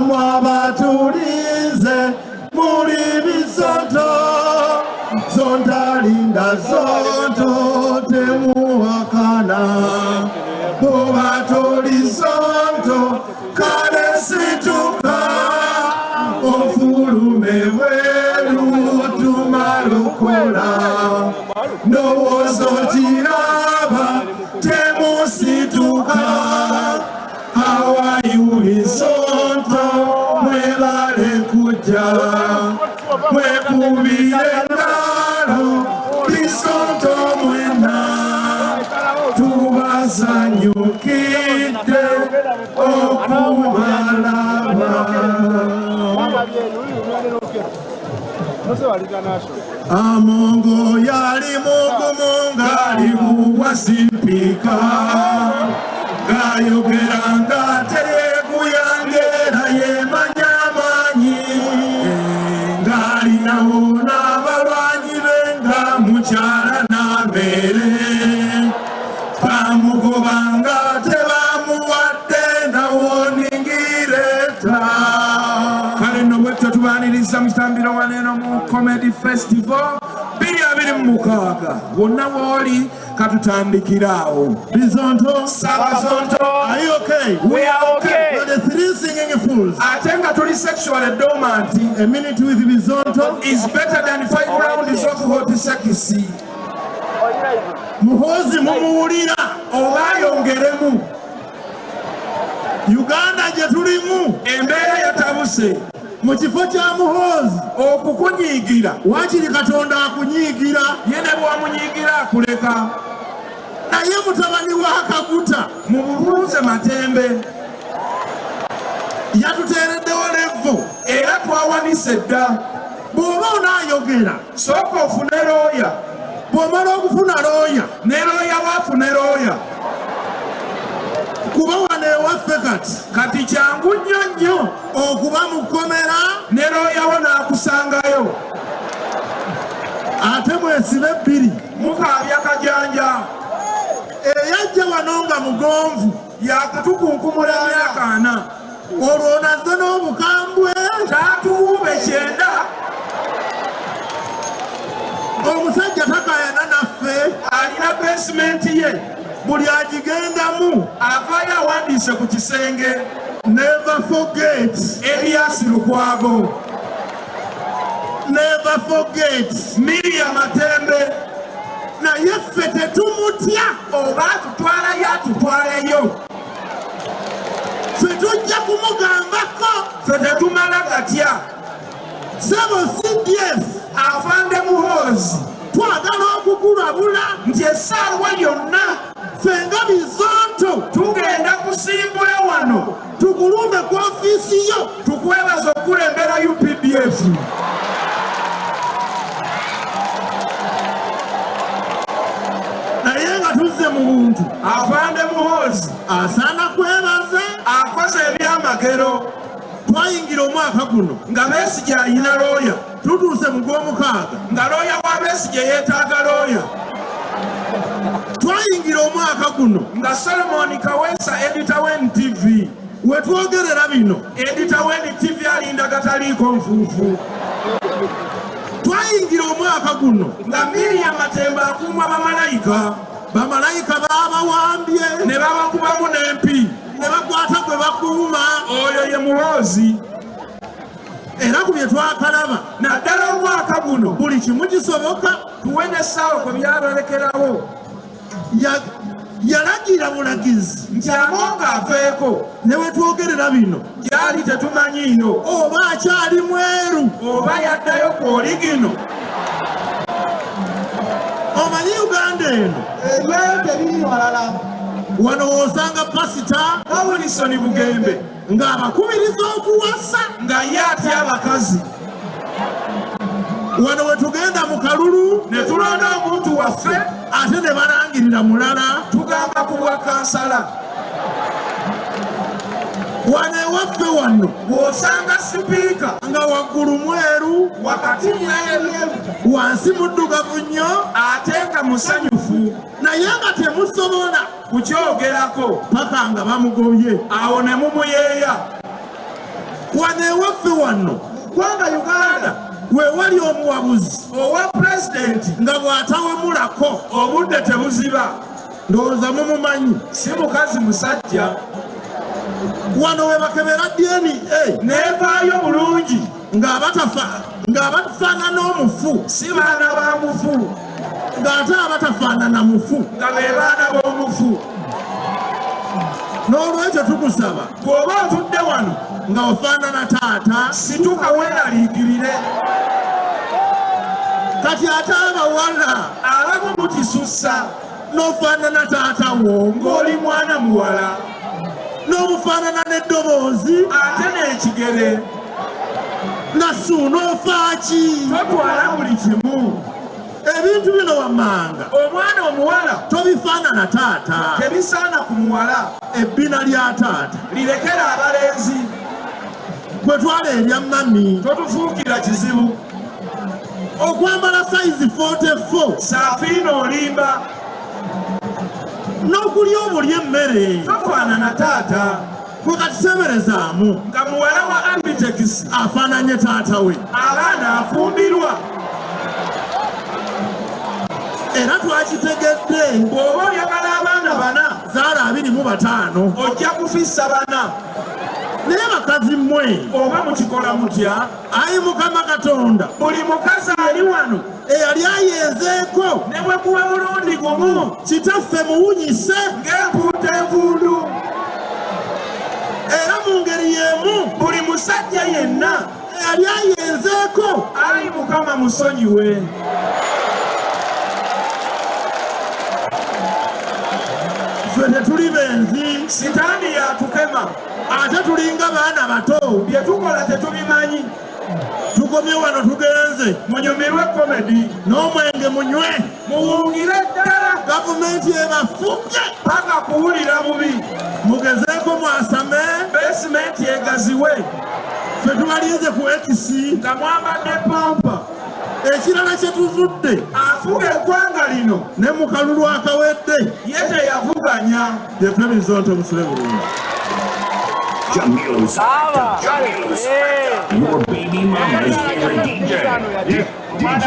mwabatulize muri bisonto zondalinda zonto temuwakana bobatulizonto kale situka ofulume welu tumalukola nowozotiraba temusituka awayulizonto mwebale kuja mwekubile ngalo bisonto mwena tubasanyukide okubalaba amongo yali mugumu ngali muwasimpika gayogera nga teguyangera yemanyamanyi ngalinawo n'abalwanyi be nga mukyala n'amere bamugobanga tebamuwadde nawoningireta kale nno bwe tutubaniriza mu kitambiro waneeno mu comedy festival 2026 wonna woli katutandikiraawo Bizonto Sabazonto. Are you okay? We are okay. We're the three singing fools. Ate nga tuli sexually dormant. A minute with Bizonto is better than 5 rounds of hot sex. Muhozi mumuwulira oba yongeremu. Uganda gye tulimu embeera yatabuse mu kifo kya Muhozi okukunyiigira wakiri Katonda akunyiigira ye ne bwamunyiigira akuleka naye mutabani wa Kaguta mububuuze Matembe yatuteereddewo levo era twawanise dda bw'oba onaayogera sooka ofune looya bw'omala okufuna looya ne looya waafune looya kuba wano ewaffe kati kyangu nnyo nnyo okuba mu kkomera ne looyawo n'akusangayo ate mwesibe ebbiri mukaabya kajanja eyajja wano nga mugonvu yakutukunkumula emyaka 4 olwo onazze n'obukambwe taatuwuube 9 omusajja takayana naffe alina basementi ye buli agigendamu avaayo awandiise ku kisenge never forget Elias Lukwago never forget Miriam Matembe naye ffe tetumutya oba atutwalayo atutwaleyo ffe tujja kumugambako ffe tetumala gatya sebo CDF afande Muhoozi twagala okukulabula nti essaawa yonna ffe nga Bizonto tugenda kusimbula wano tukulumbe ku ofiisi yo tukwebaza okulembera UPDF naye nga tuzze mu buntu afande Muhoozi asaana kwebaza akoze ebyamagero twayingira omwaka guno nga Besigye alina looya tutuuse mu gw'omukaaga nga looya wa Besigye yeetaaga looya twayingira omwaka guno nga Solomon Kaweesa edita w'NTV wetwogerera bino edita w'NTV alinda gataliiko nfuufu twayingira omwaka guno nga Miriam Matembe akuumwa bamalayika baabawambye ne babakubamu n'empi ne bakwata gwe bakuuma oyo ye Muhoozi era ku bye twakalaba naddala omwaka guno buli kimu kisoboka tuwe n'essaawa kwe byabalekerawo yalagira bulagizi nti amonga aveeko ne wetwogerera bino gyali tetumanyiiyo oba akyali mweru oba yaddayo ku oligino omanyi Uganda eno ebyayo tebiri walala wano wosanga pasita nga Wilson Bugembe ng'abakubiriza okuwasa nga ye atya abakazi wano wetugenda mu kalulu ne tulonda omuntu waffe ate ne balangirira mulala tugamba ku bwa kansala wano ewaffe wano bw'osanga sipiika nga waggulu mweru wakati nnayeyeru wansi muddugavu nnyo ate nga musanyufu naye nga temusobola kukyogerako paka nga bamugobye awo ne mumuyeeya wano ewaffe wano kubanga Uganda we wali omuwabuzi owa pulezidenti nga bw'atawemulako obudde tebuziba. ndowooza mumumanyi Si mukazi musajja wano we bakebera DNA neevaayo bulungi, ng'abatafaanana omufu si baana ba mufu ng'ate abatafaanana mufu. nga be baana b'omufu. N'olwekyo tukusaba Bw'oba otudde wano nga ofaanana taata, situka weeraliikirire. kati ate abawala Abamu mukisussa n'ofaanana taata wo ng'oli mwana muwala n'omufaanana n'eddoboozi ate n'ekigere. nassu n'ofaaki. Totwala buli kimu. Ebintu bino wammanga Omwana omuwala tobifaanana taata, tebisaana ku muwala, ebbina lya taata lirekera abalenzi. gwe twala erya mami. Totufuukira kizibu. Okwambala sayizi 44 Saafiina olimba. n'okulya obulya emmere Tofaanana taata gwe katiseberezaamu nga muwala wa Ambitex afaananye taata we. abaana afumbirwa. Era twakitegedde Bw'oba oyagala abaana bana zaala 25 ojja kufissa bana. naye bakazi mmwe Oba mukikola mutya? ayi Mukama Katonda Buli mukazi ali wano eyali ayenzeeko ne bwe kuba mulundi gumu kitaffe muwunyise, ng'empuuta envundu. era mu ngeri y'emu Buli musajja yenna eyali ayenzeeko ayi Mukama musonyiwe. ffe tetuli benzi Sitaani yatukema. ate tulinga baana bato. Bye tukola tetubimanyi. Tukomye wano tugenze Munyumirwe komedi. n'omwenge munywe, Muwungire ddala gavumenti ebafubye, paka kuwulira bubi. mugezeeko mwasame. Besimenti egaziwe Ffe tubalinze ku ekisi. nga mwambadde pampa. Ekirala kye tuzudde Afuga eggwanga lino ne mu kalulu akawedde ye teyavuganya. yeffe Bizonto musule bulungi. Jamil Selector. Jamil Selector. Your baby mama's favorite DJ. DJ.